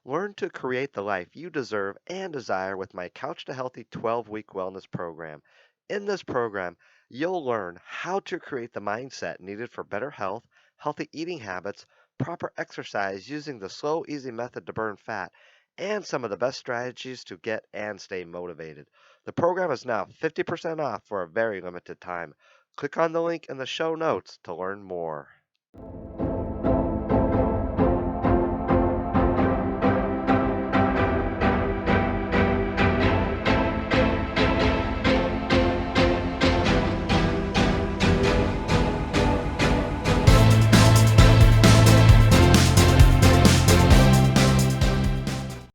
Learn to create the life you deserve and desire with my Couch to Healthy 12-week wellness program. In this program, you'll learn how to create the mindset needed for better health, healthy eating habits, proper exercise using the slow, easy method to burn fat, and some of the best strategies to get and stay motivated. The program is now 50% off for a very limited time. Click on the link in the show notes to learn more.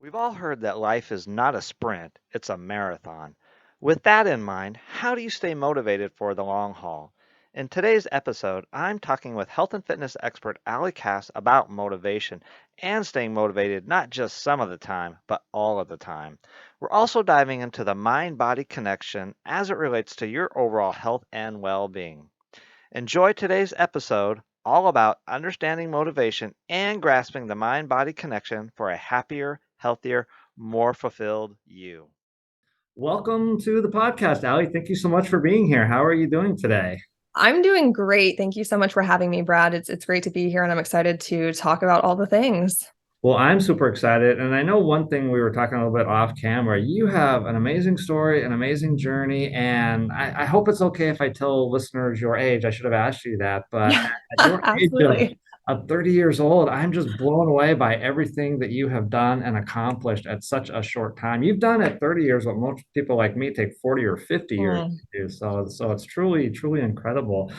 We've all heard that life is not a sprint, it's a marathon. With that in mind, how do you stay motivated for the long haul? In today's episode, I'm talking with health and fitness expert Allie Cass about motivation and staying motivated not just some of the time, but all of the time. We're also diving into the mind body connection as it relates to your overall health and well being. Enjoy today's episode all about understanding motivation and grasping the mind body connection for a happier, healthier, more fulfilled you. Welcome to the podcast, Allie. Thank you so much for being here. How are you doing today? I'm doing great. Thank you so much for having me, Brad. It's great to be here and I'm excited to talk about all the things. Well, I'm super excited. And I know one thing we were talking a little bit off camera. You have an amazing story, an amazing journey. And I hope it's okay if I tell listeners your age. I should have asked you that. But Yeah, at your age absolutely. of 30 years old, I'm just blown away by everything that you have done and accomplished at such a short time. You've done at 30 years what most people like me take 40 or 50 years Mm, to do. So it's truly, truly incredible.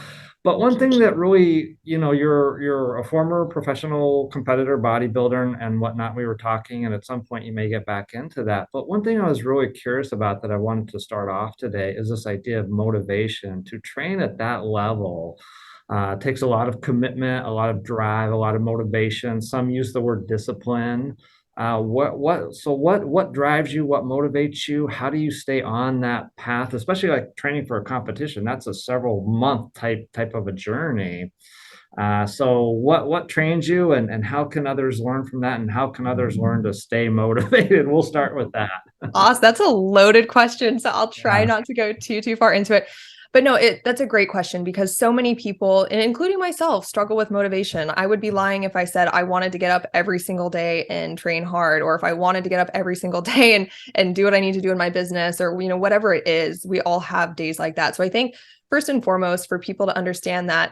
But one thank you. thing that really, you're a former professional competitor, bodybuilder and whatnot. We were talking, and at some point you may get back into that. But one thing I was really curious about that I wanted to start off today is this idea of motivation. To train at that level takes a lot of commitment, a lot of drive, a lot of motivation. Some use the word discipline. What drives you? What motivates you? How do you stay on that path, especially like training for a competition? That's a several month type of a journey. What trains you, and how can others learn from that, and how can others learn to stay motivated? We'll start with that. Awesome. That's a loaded question, so I'll try Yeah. not to go too far into it. But no, that's a great question because so many people, and including myself, struggle with motivation. I would be lying if I said I wanted to get up every single day and train hard, or if I wanted to get up every single day and do what I need to do in my business, or whatever it is. We all have days like that. So I think first and foremost, for people to understand that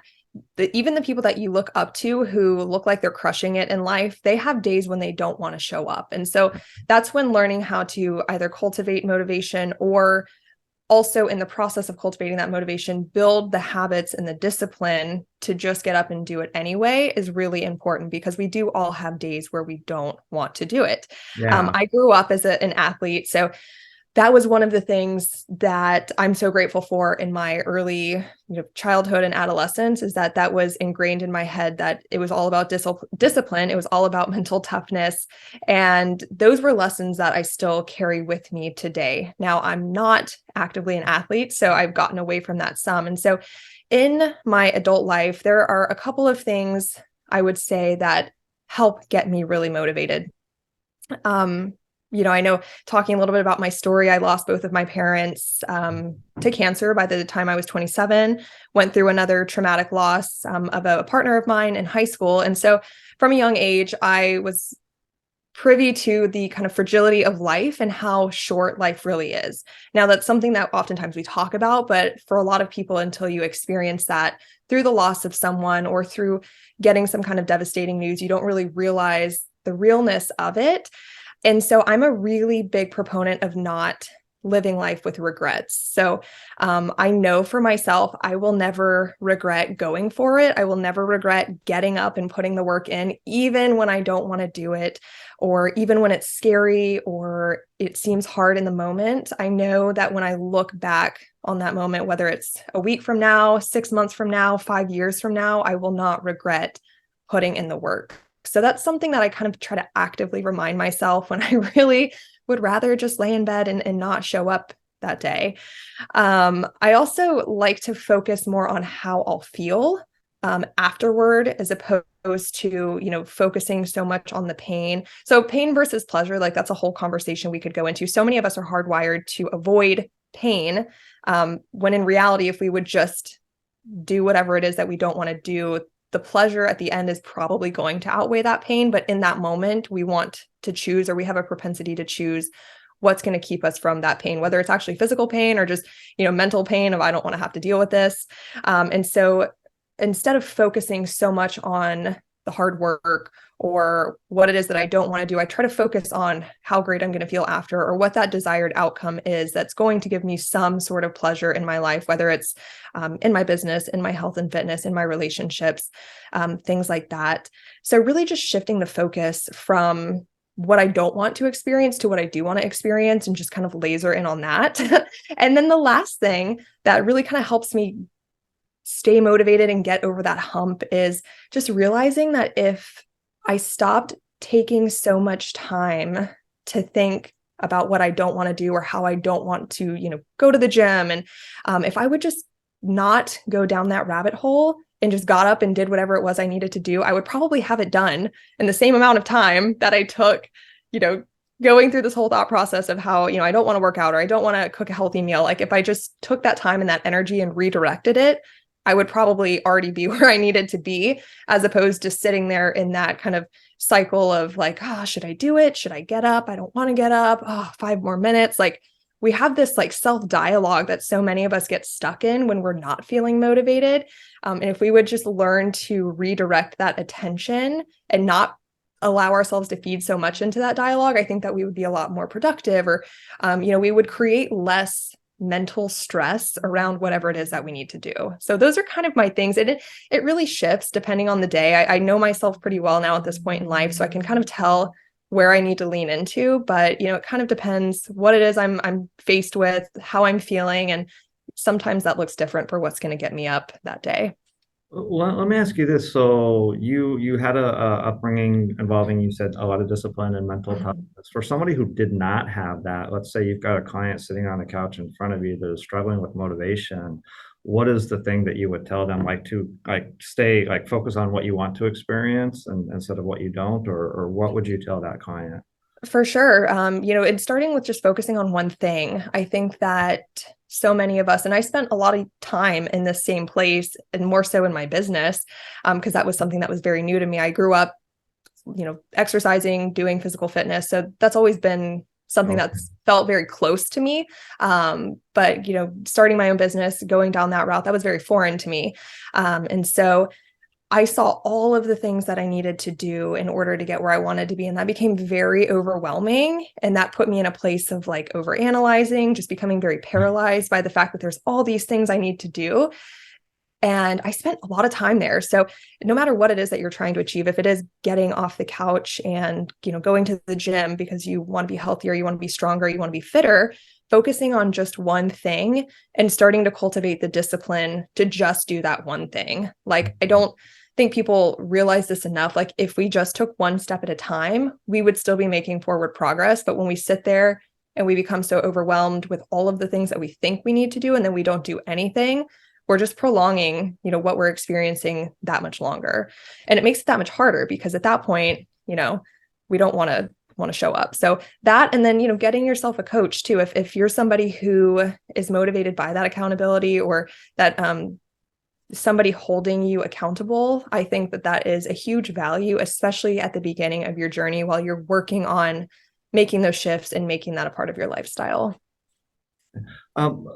even the people that you look up to who look like they're crushing it in life, they have days when they don't want to show up. And so that's when learning how to either cultivate motivation or also in the process of cultivating that motivation, build the habits and the discipline to just get up and do it anyway is really important because we do all have days where we don't want to do it. Yeah. I grew up as an athlete, so that was one of the things that I'm so grateful for in my early childhood and adolescence is that was ingrained in my head that it was all about discipline. It was all about mental toughness. And those were lessons that I still carry with me today. Now, I'm not actively an athlete, so I've gotten away from that some. And so in my adult life, there are a couple of things I would say that help get me really motivated. Um, I know talking a little bit about my story, I lost both of my parents to cancer by the time I was 27, went through another traumatic loss of a partner of mine in high school. And so from a young age, I was privy to the kind of fragility of life and how short life really is. Now, that's something that oftentimes we talk about, but for a lot of people, until you experience that through the loss of someone or through getting some kind of devastating news, you don't really realize the realness of it. And so I'm a really big proponent of not living life with regrets. So I know for myself, I will never regret going for it. I will never regret getting up and putting the work in, even when I don't want to do it, or even when it's scary or it seems hard in the moment. I know that when I look back on that moment, whether it's a week from now, 6 months from now, 5 years from now, I will not regret putting in the work. So that's something that I kind of try to actively remind myself when I really would rather just lay in bed and not show up that day. I also like to focus more on how I'll feel afterward, as opposed to, focusing so much on the pain. So pain versus pleasure, like that's a whole conversation we could go into. So many of us are hardwired to avoid pain, when in reality, if we would just do whatever it is that we don't want to do, the pleasure at the end is probably going to outweigh that pain. But in that moment, we want to choose, or we have a propensity to choose what's going to keep us from that pain, whether it's actually physical pain or just, mental pain of I don't want to have to deal with this. And so instead of focusing so much on the hard work or what it is that I don't want to do, I try to focus on how great I'm going to feel after, or what that desired outcome is that's going to give me some sort of pleasure in my life, whether it's in my business, in my health and fitness, in my relationships, things like that. So really just shifting the focus from what I don't want to experience to what I do want to experience, and just kind of laser in on that. And then the last thing that really kind of helps me stay motivated and get over that hump is just realizing that if I stopped taking so much time to think about what I don't want to do or how I don't want to, go to the gym, and if I would just not go down that rabbit hole and just got up and did whatever it was I needed to do, I would probably have it done in the same amount of time that I took, going through this whole thought process of how, I don't want to work out or I don't want to cook a healthy meal. Like if I just took that time and that energy and redirected it, I would probably already be where I needed to be, as opposed to sitting there in that kind of cycle of like, oh, should I do it? Should I get up? I don't want to get up. Oh, 5 more minutes. Like we have this like self-dialogue that so many of us get stuck in when we're not feeling motivated. And if we would just learn to redirect that attention and not allow ourselves to feed so much into that dialogue, I think that we would be a lot more productive, or, we would create less mental stress around whatever it is that we need to do. So those are kind of my things. It really shifts depending on the day. I know myself pretty well now at this point in life, so I can kind of tell where I need to lean into, but it kind of depends what it is I'm faced with, how I'm feeling, and sometimes that looks different for what's going to get me up that day. Let me ask you this. So you had a upbringing involving, you said, a lot of discipline and mental toughness. For somebody who did not have that, let's say you've got a client sitting on the couch in front of you that is struggling with motivation. What is the thing that you would tell them, like to stay focus on what you want to experience and instead of what you don't, or what would you tell that client? For sure. And starting with just focusing on one thing, I think that so many of us, and I spent a lot of time in the same place, and more so in my business, because that was something that was very new to me. I grew up, exercising, doing physical fitness. So that's always been something Okay. that's felt very close to me. But, starting my own business, going down that route, that was very foreign to me. And so I saw all of the things that I needed to do in order to get where I wanted to be. And that became very overwhelming. And that put me in a place of like overanalyzing, just becoming very paralyzed by the fact that there's all these things I need to do. And I spent a lot of time there. So no matter what it is that you're trying to achieve, if it is getting off the couch and, going to the gym because you want to be healthier, you want to be stronger, you want to be fitter, focusing on just one thing and starting to cultivate the discipline to just do that one thing. Like, I don't think people realize this enough. Like if we just took one step at a time, we would still be making forward progress. But when we sit there and we become so overwhelmed with all of the things that we think we need to do, and then we don't do anything, we're just prolonging, what we're experiencing that much longer. And it makes it that much harder because at that point, we don't want to show up. So that, and then, getting yourself a coach too. If you're somebody who is motivated by that accountability, or that, somebody holding you accountable, I think that is a huge value, especially at the beginning of your journey while you're working on making those shifts and making that a part of your lifestyle. Um,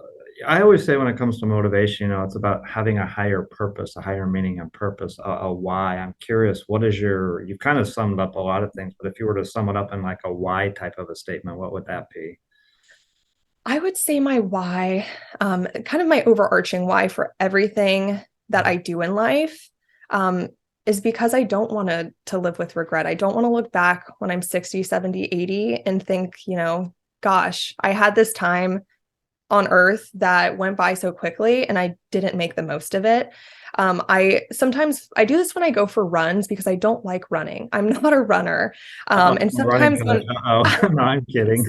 I always say when it comes to motivation, it's about having a higher purpose, a higher meaning and purpose, a why. I'm curious, what is you've kind of summed up a lot of things, but if you were to sum it up in like a why type of a statement, what would that be? I would say my why, kind of my overarching why for everything that I do in life, is because I don't want to live with regret. I don't want to look back when I'm 60, 70, 80 and think, gosh, I had this time on earth that went by so quickly and I didn't make the most of it. I do this when I go for runs because I don't like running. I'm not a runner. And Running sometimes coach. when Oh, no, I'm kidding.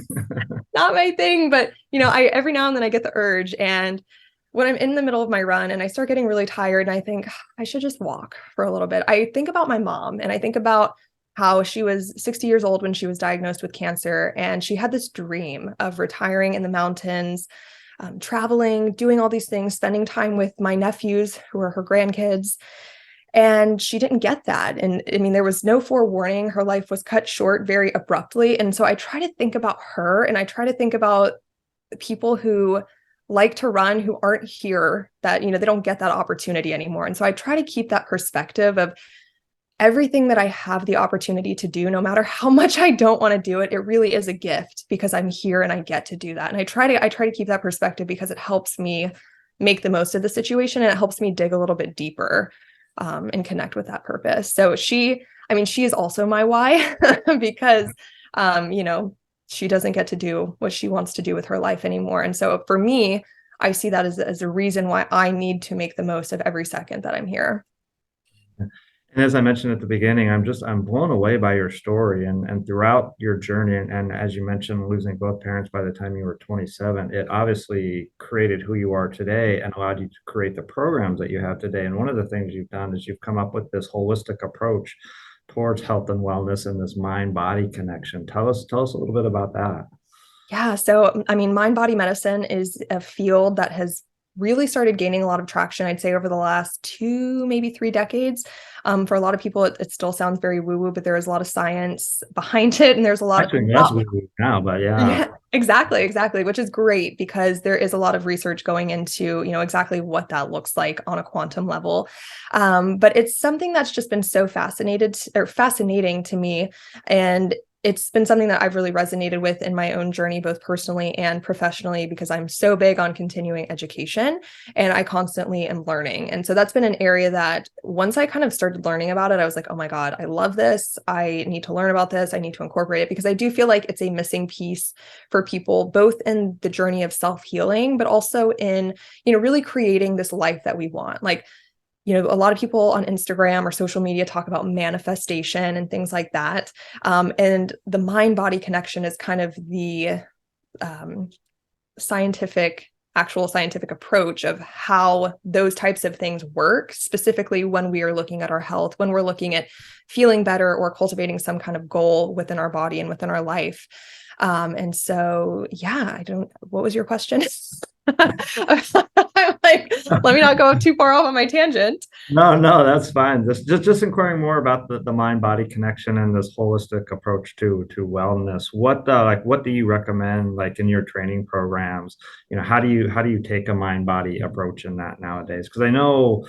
not my thing, but I every now and then I get the urge. And when I'm in the middle of my run and I start getting really tired and I think I should just walk for a little bit, I think about my mom and I think about how she was 60 years old when she was diagnosed with cancer. And she had this dream of retiring in the mountains, traveling, doing all these things, spending time with my nephews who are her grandkids. And she didn't get that. And I mean, there was no forewarning. Her life was cut short very abruptly. And so I try to think about her and I try to think about the people who like to run who aren't here, that, they don't get that opportunity anymore. And so I try to keep that perspective of everything that I have the opportunity to do, no matter how much I don't want to do it, it really is a gift because I'm here and I get to do that. And I try to keep that perspective because it helps me make the most of the situation and it helps me dig a little bit deeper and connect with that purpose. So she is also my why because, she doesn't get to do what she wants to do with her life anymore. And so for me, I see that as a reason why I need to make the most of every second that I'm here. And as I mentioned at the beginning, I'm blown away by your story and throughout your journey. And as you mentioned, losing both parents by the time you were 27, it obviously created who you are today and allowed you to create the programs that you have today. And one of the things you've done is you've come up with this holistic approach towards health and wellness and this mind-body connection. Tell us a little bit about that. Yeah. So, mind body medicine is a field that has really started gaining a lot of traction, I'd say, over the last 2, maybe 3 decades. For a lot of people, it still sounds very woo-woo, but there is a lot of science behind it. And there's a lot of Actually, less now, but yeah. Yeah, exactly, which is great because there is a lot of research going into, exactly what that looks like on a quantum level. But it's something that's just been so fascinating to me. And it's been something that I've really resonated with in my own journey, both personally and professionally, because I'm so big on continuing education and I constantly am learning. And so that's been an area that once I kind of started learning about it, I was like, oh my God, I love this. I need to learn about this. I need to incorporate it because I do feel like it's a missing piece for people, both in the journey of self-healing, but also in, really creating this life that we want. Like, a lot of people on Instagram or social media talk about manifestation and things like that. And the mind-body connection is kind of the um, actual scientific approach of how those types of things work, specifically when we are looking at our health, when we're looking at feeling better or cultivating some kind of goal within our body and within our life. And so, yeah, what was your question? I'm like, let me not go too far off on my tangent. No, that's fine. Just inquiring more about the mind body connection and this holistic approach to wellness. What do you recommend like in your training programs? How do you take a mind body approach in that nowadays? Because I know,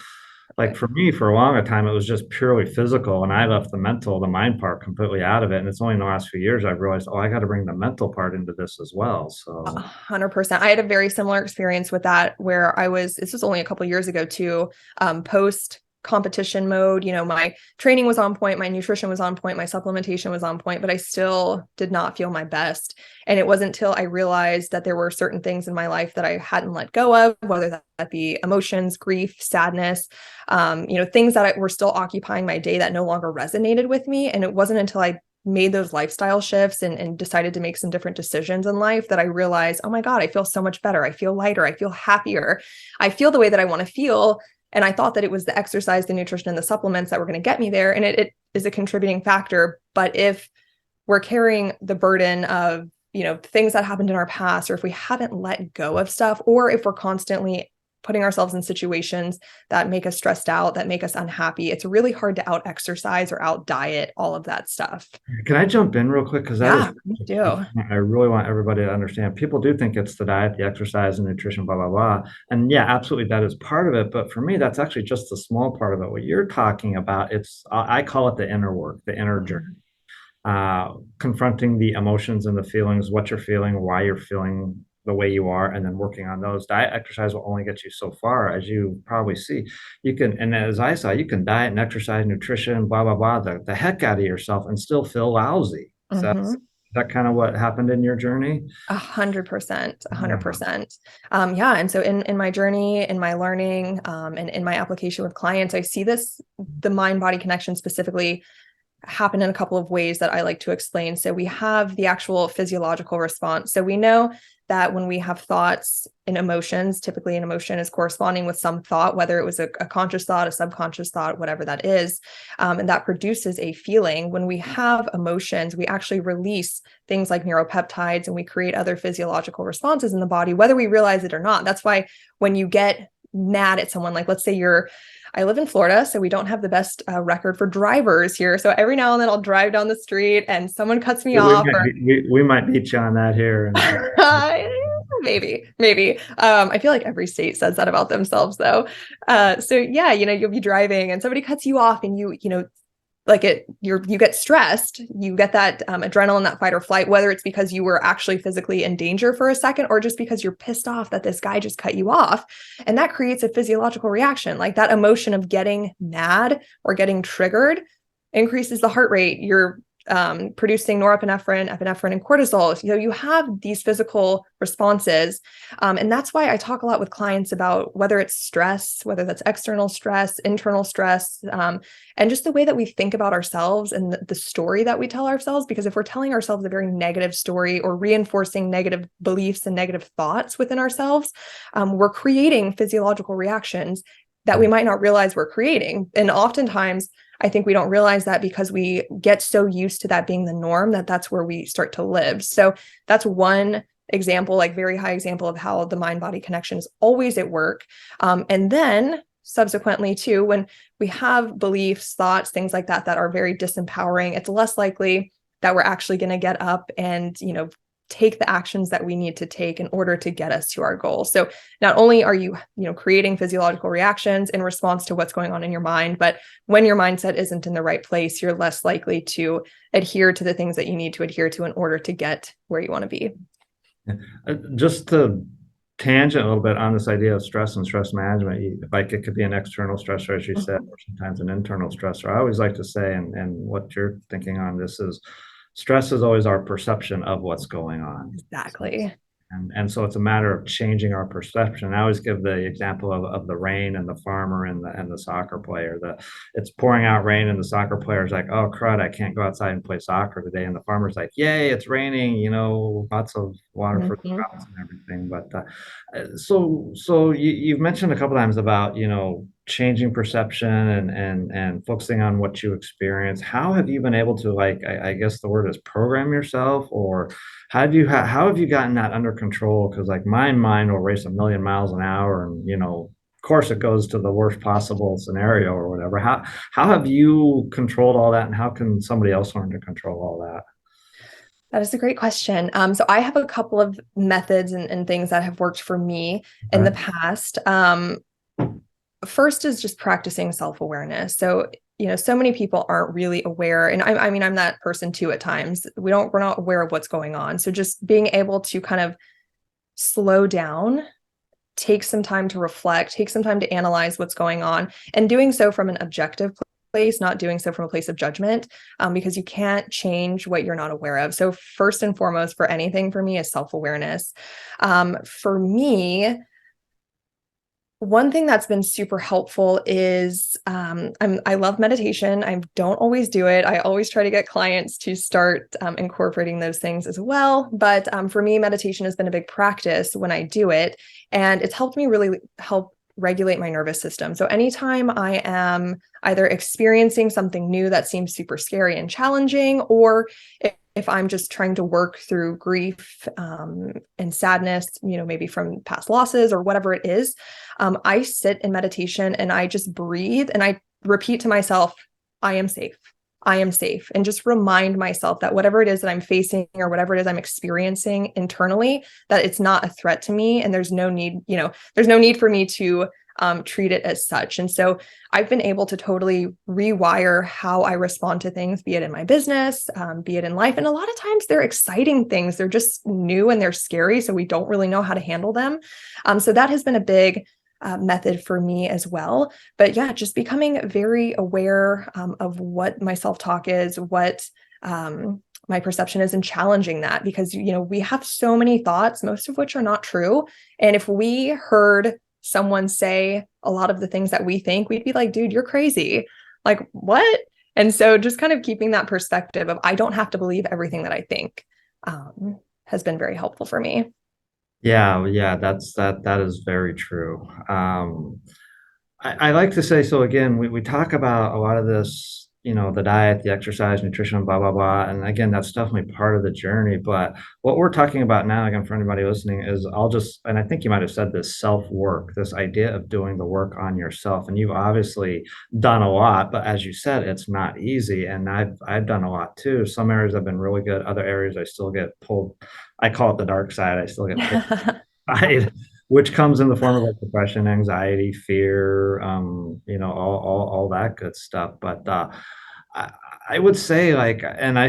like for me, for a long time, it was just purely physical, and I left the mind part completely out of it. And it's only in the last few years I've realized, oh, I got to bring the mental part into this as well. So 100%. I had a very similar experience with that where this was only a couple of years ago too, post competition mode. My training was on point, my nutrition was on point, my supplementation was on point, but I still did not feel my best. And it wasn't until I realized that there were certain things in my life that I hadn't let go of, whether that be emotions, grief, sadness, things that were still occupying my day that no longer resonated with me. And it wasn't until I made those lifestyle shifts and decided to make some different decisions in life that I realized, oh my God, I feel so much better. I feel lighter. I feel happier. I feel the way that I want to feel. And I thought that it was the exercise, the nutrition, and the supplements that were going to get me there. And it is a contributing factor. But if we're carrying the burden of, things that happened in our past, or if we haven't let go of stuff, or if we're constantly putting ourselves in situations that make us stressed out, that make us unhappy, it's really hard to out exercise or out diet, all of that stuff. can I jump in real quick? Because Me too. I really want everybody to understand. People do think it's the diet, the exercise, and nutrition, blah, blah, blah. And yeah, absolutely, that is part of it. But for me, that's actually just the small part of it. What you're talking about, I call it the inner work, the inner journey. Confronting the emotions and the feelings, what you're feeling, why you're feeling the way you are, and then working on those. Diet exercise will only get you so far, as you probably see. And as I saw, you can diet and exercise, nutrition, blah, blah, blah, the heck out of yourself and still feel lousy. So Mm-hmm. that kind of what happened in your journey? 100%, 100%. Yeah. And so in my journey, in my learning, and in my application with clients, I see the mind body connection specifically happen in a couple of ways that I like to explain. So we have the actual physiological response. So we know that when we have thoughts and emotions, typically an emotion is corresponding with some thought, whether it was a conscious thought, a subconscious thought, whatever that is, and that produces a feeling. When we have emotions, we actually release things like neuropeptides and we create other physiological responses in the body, whether we realize it or not. That's why when you get mad at someone, like let's say I live in Florida, so we don't have the best record for drivers here. So every now and then I'll drive down the street and someone cuts me off. We might beat you on that here. Maybe. I feel like every state says that about themselves, though. So yeah, you'll be driving and somebody cuts you off, and you get stressed. You get that adrenaline, that fight or flight, whether it's because you were actually physically in danger for a second or just because you're pissed off that this guy just cut you off. And that creates a physiological reaction. Like that emotion of getting mad or getting triggered increases the heart rate. You're producing norepinephrine, epinephrine, and cortisol. So you have these physical responses. And that's why I talk a lot with clients about whether it's stress, whether that's external stress, internal stress, and just the way that we think about ourselves and the story that we tell ourselves. Because if we're telling ourselves a very negative story or reinforcing negative beliefs and negative thoughts within ourselves, we're creating physiological reactions that we might not realize we're creating. And oftentimes, I think we don't realize that because we get so used to that being the norm that that's where we start to live. So that's one example, like very high example of how the mind-body connection is always at work. And then subsequently too, when we have beliefs, thoughts, things like that, that are very disempowering, it's less likely that we're actually going to get up and, take the actions that we need to take in order to get us to our goal. So not only are you, creating physiological reactions in response to what's going on in your mind, but when your mindset isn't in the right place, you're less likely to adhere to the things that you need to adhere to in order to get where you want to be. Just to tangent a little bit on this idea of stress and stress management, like it could be an external stressor, as you said, or sometimes an internal stressor. I always like to say, and what you're thinking on this is, stress is always our perception of what's going on. Exactly. And so it's a matter of changing our perception. I always give the example of the rain and the farmer and the soccer player. It's pouring out rain and the soccer player's like, oh crud, I can't go outside and play soccer today. And the farmer's like, yay, it's raining, lots of water for the crops and everything. But so you've mentioned a couple times about, changing perception and focusing on what you experience. How have you been able to, like, I guess the word is program yourself, or how have you gotten that under control? Because like my mind will race a million miles an hour, and of course it goes to the worst possible scenario or whatever. How have you controlled all that, and how can somebody else learn to control all that? That is a great question. So I have a couple of methods and things that have worked for me in the past. First is just practicing self-awareness. So, so many people aren't really aware, and I mean, I'm that person too at times. We're not aware of what's going on. So just being able to kind of slow down, take some time to reflect, take some time to analyze what's going on, and doing so from an objective place, not doing so from a place of judgment, because you can't change what you're not aware of. So first and foremost for anything for me is self-awareness. For me, one thing that's been super helpful is I love meditation. I don't always do it. I always try to get clients to start incorporating those things as well. But for me, meditation has been a big practice when I do it. And it's helped me really help regulate my nervous system. So anytime I am either experiencing something new that seems super scary and challenging, or if I'm just trying to work through grief and sadness, maybe from past losses or whatever it is, I sit in meditation and I just breathe and I repeat to myself, I am safe. I am safe. And just remind myself that whatever it is that I'm facing or whatever it is I'm experiencing internally, that it's not a threat to me. And there's no need, there's no need for me to treat it as such. And so I've been able to totally rewire how I respond to things, be it in my business, be it in life. And a lot of times they're exciting things. They're just new and they're scary. So we don't really know how to handle them. So that has been a big method for me as well. But yeah, just becoming very aware of what my self-talk is, what my perception is, and challenging that, because, we have so many thoughts, most of which are not true. And if we heard someone say a lot of the things that we think, we'd be like, dude, you're crazy. Like, what? And so just kind of keeping that perspective of I don't have to believe everything that I think has been very helpful for me. Yeah, that is very true. I like to say, so again, we talk about a lot of this, the diet, the exercise, nutrition, blah, blah, blah. And again, that's definitely part of the journey. But what we're talking about now, again, for anybody listening, is and I think you might have said this self-work, this idea of doing the work on yourself. And you've obviously done a lot, but as you said, it's not easy. And I've done a lot too. Some areas have been really good, other areas I still get pulled. I call it the dark side. I still get pulled side, which comes in the form of like depression, anxiety, fear, all that good stuff. But I, I would say like, and I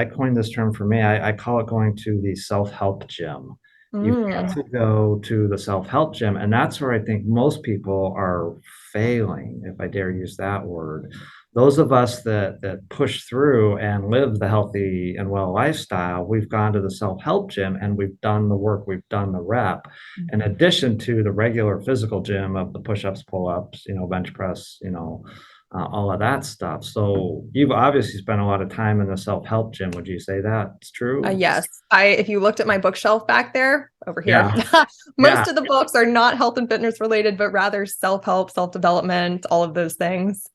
coined this term for me. I call it going to the self-help gym. You've got Mm, to go to the self-help gym, and that's where I think most people are failing, if I dare use that word. Those of us that push through and live the healthy and well lifestyle, we've gone to the self-help gym and we've done the work, we've done the rep, in addition to the regular physical gym of the push-ups, pull-ups, bench press, all of that stuff. So you've obviously spent a lot of time in the self-help gym. Would you say that's true? yes, if you looked at my bookshelf back there over here, Yeah. Yeah. most of the books are not health and fitness related, but rather self-help, self-development, all of those things.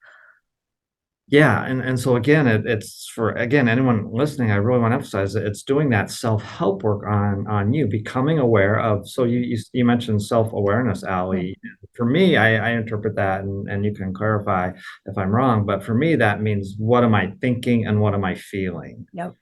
Yeah, and so again, it's for again anyone listening. I really want to emphasize that it's doing that self-help work on you, becoming aware of. So you mentioned self-awareness, Mm, Allie. For me, I interpret that, and you can clarify if I'm wrong. But for me, that means what am I thinking and what am I feeling? yep.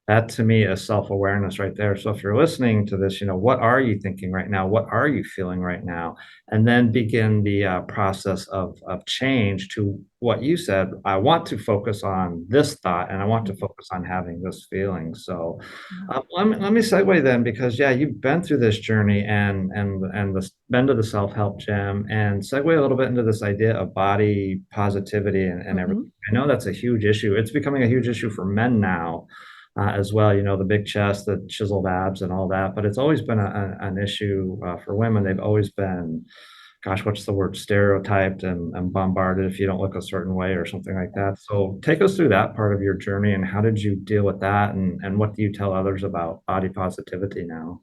That to me is self-awareness right there. So if you're listening to this, what are you thinking right now? What are you feeling right now? And then begin the process of change to what you said. I want to focus on this thought and I want to focus on having this feeling. So let me segue then, because yeah, you've been through this journey and been to the self-help gym, and segue a little bit into this idea of body positivity and Mm-hmm. everything. I know that's a huge issue. It's becoming a huge issue for men now as well. The big chest, the chiseled abs, and all that. But it's always been an issue for women. They've always been, gosh, what's the word? Stereotyped and bombarded if you don't look a certain way or something like that. So take us through that part of your journey, and how did you deal with that? And what do you tell others about body positivity now?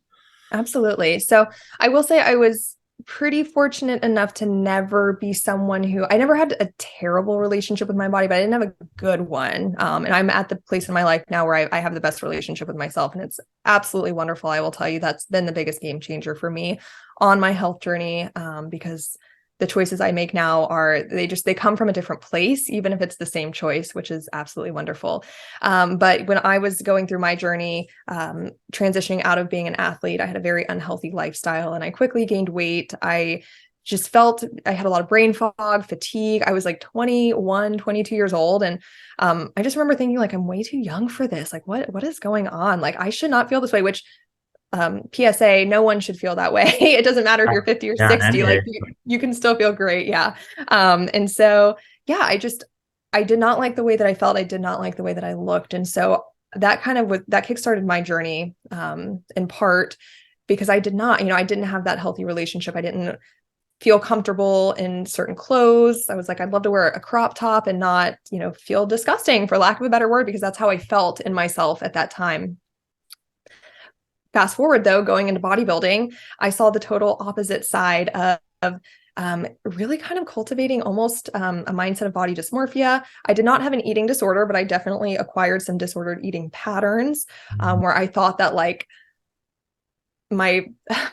Absolutely. So I will say I was pretty fortunate enough to never be someone who I never had a terrible relationship with my body, but I didn't have a good one. And I'm at the place in my life now where I have the best relationship with myself, and it's absolutely wonderful. I will tell you that's been the biggest game changer for me on my health journey, because the choices I make now they come from a different place, even if it's the same choice, which is absolutely wonderful. But when I was going through my journey, transitioning out of being an athlete, I had a very unhealthy lifestyle and I quickly gained weight. I just felt I had a lot of brain fog, fatigue. I was like 21, 22 years old. And I just remember thinking like, I'm way too young for this. Like, what is going on? Like, I should not feel this way, which PSA, no one should feel that way. It doesn't matter if you're 50 or Yeah, 60, like you can still feel great. Yeah. And so, yeah, I did not like the way that I felt. I did not like the way that I looked. And so that that kickstarted my journey, in part because I didn't have that healthy relationship. I didn't feel comfortable in certain clothes. I was like, I'd love to wear a crop top and not, feel disgusting, for lack of a better word, because that's how I felt in myself at that time. Fast forward though, going into bodybuilding, I saw the total opposite side of really kind of cultivating almost a mindset of body dysmorphia. I did not have an eating disorder, but I definitely acquired some disordered eating patterns, where I thought that like my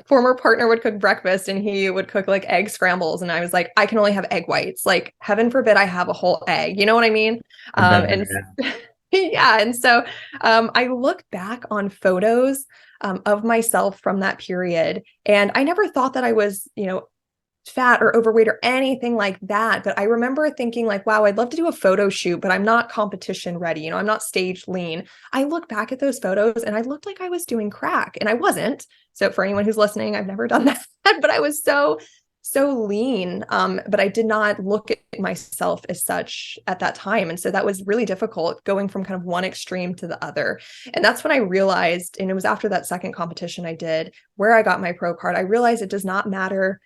former partner would cook breakfast and he would cook like egg scrambles. And I was like, I can only have egg whites. Like, heaven forbid I have a whole egg. You know what I mean? I've been And there. yeah. And so I look back on photos of myself from that period, and I never thought that I was, fat or overweight or anything like that. But I remember thinking like, wow, I'd love to do a photo shoot, but I'm not competition ready. I'm not stage lean. I look back at those photos and I looked like I was doing crack, and I wasn't. So for anyone who's listening, I've never done that, but I was so lean. But I did not look at myself as such at that time. And so that was really difficult, going from kind of one extreme to the other. And that's when I realized, and it was after that second competition I did where I got my pro card, I realized it does not matter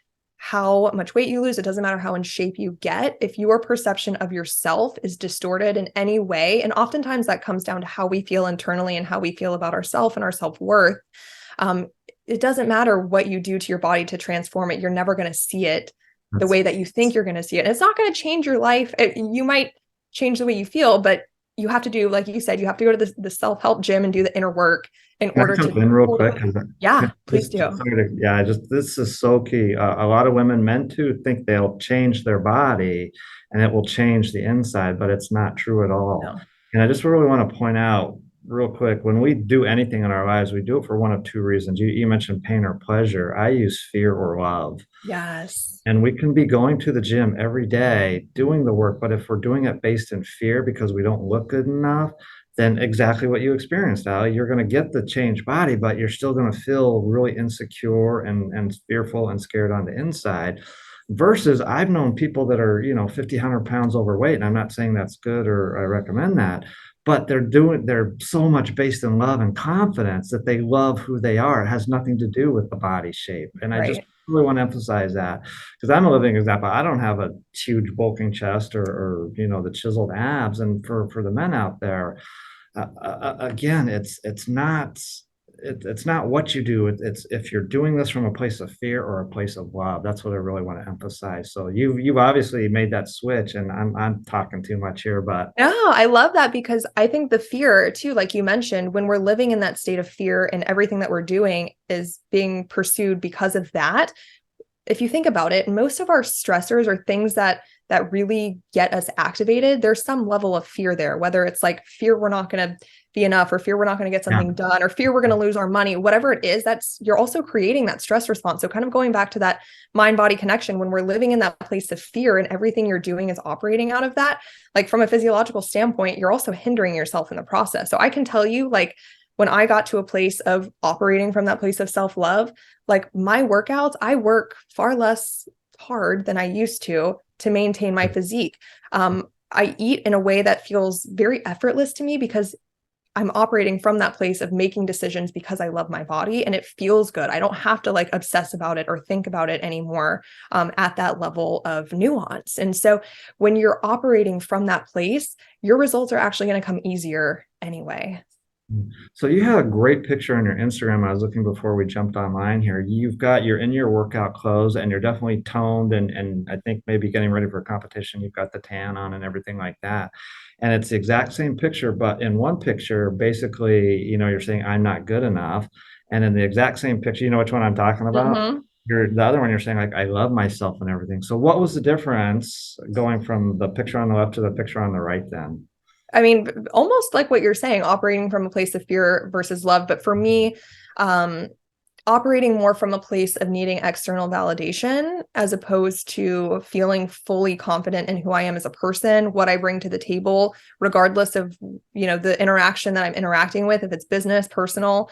how much weight you lose. It doesn't matter how in shape you get. If your perception of yourself is distorted in any way, and oftentimes that comes down to how we feel internally and how we feel about ourselves and our self-worth, it doesn't matter what you do to your body to transform it. You're never going to see it the way that you think you're going to see it. And it's not going to change your life. You might change the way you feel, but you have to do, like you said, you have to go to the self-help gym and do the inner work in Can I order jump to. in real quick? Yeah, please do. This is so key. A lot of women, men too, think they'll change their body and it will change the inside, but it's not true at all. No. And I just really want to point out real quick, when we do anything in our lives, we do it for one of two reasons. You mentioned pain or pleasure. I use fear or love. Yes. And we can be going to the gym every day doing the work, but if we're doing it based in fear because we don't look good enough, then exactly what you experienced, Allie, you're going to get the changed body, but you're still going to feel really insecure and fearful and scared on the inside. Versus I've known people that are, 50, 100 pounds overweight, and I'm not saying that's good or I recommend that, but they're so much based in love and confidence that they love who they are. It has nothing to do with the body shape. And I just Right. really want to emphasize that because I'm a living example. I don't have a huge bulking chest or the chiseled abs. And for the men out there, again, it's not what you do. It's if you're doing this from a place of fear or a place of love. That's what I really want to emphasize. So you've obviously made that switch, and I'm talking too much here, but No, I love that because I think the fear too, like you mentioned, when we're living in that state of fear and everything that we're doing is being pursued because of that. If you think about it, most of our stressors are things that really get us activated. There's some level of fear there, whether it's like fear we're not going to be enough, or fear we're not going to get yeah. something done, or fear we're going to lose our money, whatever it is, that's you're also creating that stress response. So kind of going back to that mind body connection, when we're living in that place of fear and everything you're doing is operating out of that, like from a physiological standpoint, you're also hindering yourself in the process. So I can tell you, like, when I got to a place of operating from that place of self-love, like my workouts, I work far less hard than I used to maintain my physique. I eat in a way that feels very effortless to me because I'm operating from that place of making decisions because I love my body and it feels good. I don't have to like obsess about it or think about it anymore at that level of nuance. And so when you're operating from that place, your results are actually going to come easier anyway. So you had a great picture on your Instagram. I was looking before we jumped online here. You're in your workout clothes and you're definitely toned and I think maybe getting ready for a competition. You've got the tan on and everything like that. And it's the exact same picture, but in one picture, basically, you're saying I'm not good enough. And in the exact same picture, you know which one I'm talking about? Mm-hmm. The other one you're saying like I love myself and everything. So what was the difference going from the picture on the left to the picture on the right then? I mean, almost like what you're saying, operating from a place of fear versus love. But for me, um, operating more from a place of needing external validation as opposed to feeling fully confident in who I am as a person, what I bring to the table, regardless of, the interaction that I'm interacting with, if it's business, personal,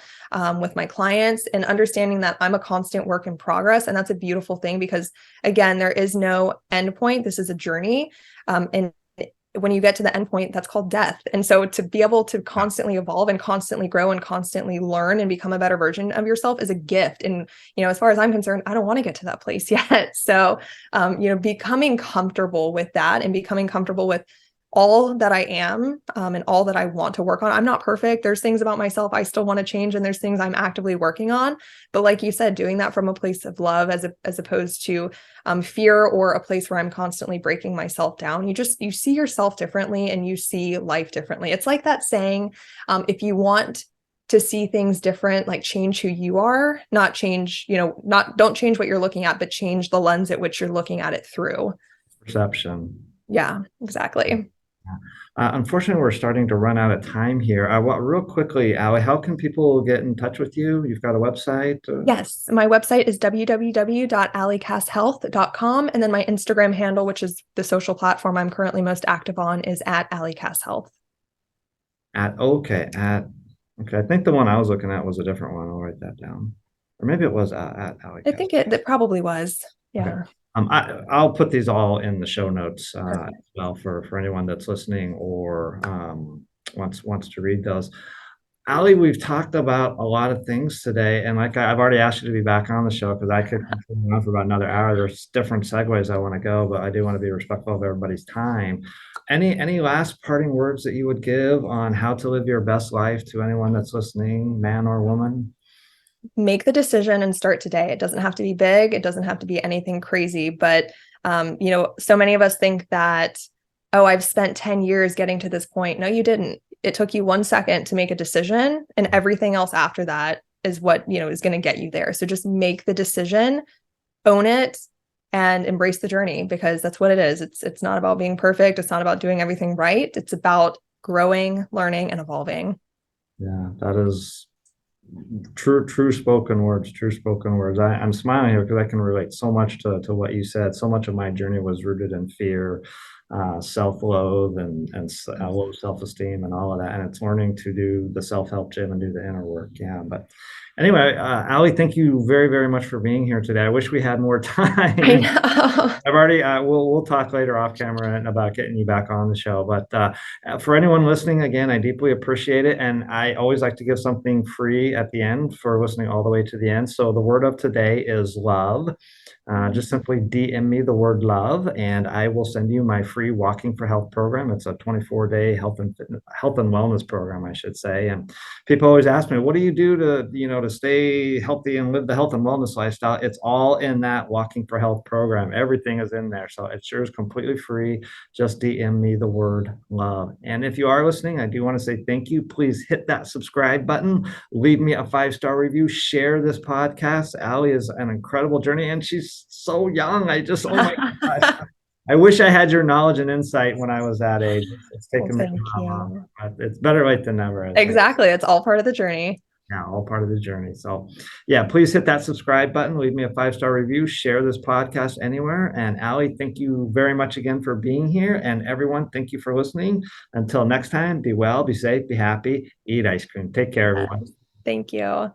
with my clients, and understanding that I'm a constant work in progress. And that's a beautiful thing because, again, there is no end point. This is a journey. And when you get to the end point, that's called death. And so to be able to constantly evolve and constantly grow and constantly learn and become a better version of yourself is a gift. And, as far as I'm concerned, I don't want to get to that place yet. So, becoming comfortable with that and becoming comfortable with all that I am, and all that I want to work on. I'm not perfect. There's things about myself I still want to change, and there's things I'm actively working on. But like you said, doing that from a place of love as opposed to fear or a place where I'm constantly breaking myself down. You see yourself differently and you see life differently. It's like that saying, if you want to see things different, like change who you are, not change, don't change what you're looking at, but change the lens at which you're looking at it through. Perception. Yeah, exactly. Unfortunately, we're starting to run out of time here. Real quickly, Allie, how can people get in touch with you? You've got a website? Yes, my website is www.alliecasshealth.com. And then my Instagram handle, which is the social platform I'm currently most active on, is at Allie Cass Health. Okay. I think the one I was looking at was a different one. I'll write that down. Or maybe it was at Allie I Cass. think it probably was. Okay. Yeah. I'll put these all in the show notes as Perfect. well for anyone that's listening or wants to read those. Allie, we've talked about a lot of things today, and like I've already asked you to be back on the show because I could continue on for about another hour. There's different segues I want to go, but I do want to be respectful of everybody's time. Any last parting words that you would give on how to live your best life to anyone that's listening, man or woman? Make the decision and start today. It doesn't have to be big. It doesn't have to be anything crazy, but so many of us think that, oh, I've spent 10 years getting to this point. No, you didn't. It took you 1 second to make a decision, and everything else after that is what, is going to get you there. So just make the decision, own it, and embrace the journey, because that's what it is. It's not about being perfect. It's not about doing everything right. It's about growing, learning, and evolving. Yeah, that is true spoken words, true spoken words. I'm smiling here because I can relate so much to what you said. So much of my journey was rooted in fear, self-loathe, and low self-esteem and all of that. And it's learning to do the self-help gym and do the inner work. Yeah. But anyway, Allie, thank you very, very much for being here today. I wish we had more I time. know. I've already we'll talk later off camera and about getting you back on the show. But for anyone listening, again, I deeply appreciate it, and I always like to give something free at the end for listening all the way to the end. So the word of today is love. Just simply DM me the word love, and I will send you my free Walking for Health program. It's a 24-day health and wellness program, I should say. And people always ask me, "What do you do to stay healthy and live the health and wellness lifestyle?" It's all in that Walking for Health program. Everything is in there, so it's yours completely free. Just DM me the word love. And if you are listening, I do want to say thank you. Please hit that subscribe button. Leave me a 5-star review. Share this podcast. Allie is an incredible journey, and she's so young. Oh my gosh. I wish I had your knowledge and insight when I was that age. It's taken me a Thank while, you. but it's better late than never. Exactly. It's all part of the journey. Yeah, all part of the journey. So, yeah, please hit that subscribe button. Leave me a 5-star review. Share this podcast anywhere. And Allie, thank you very much again for being here. And everyone, thank you for listening. Until next time, be well, be safe, be happy, eat ice cream. Take care, everyone. Thank you.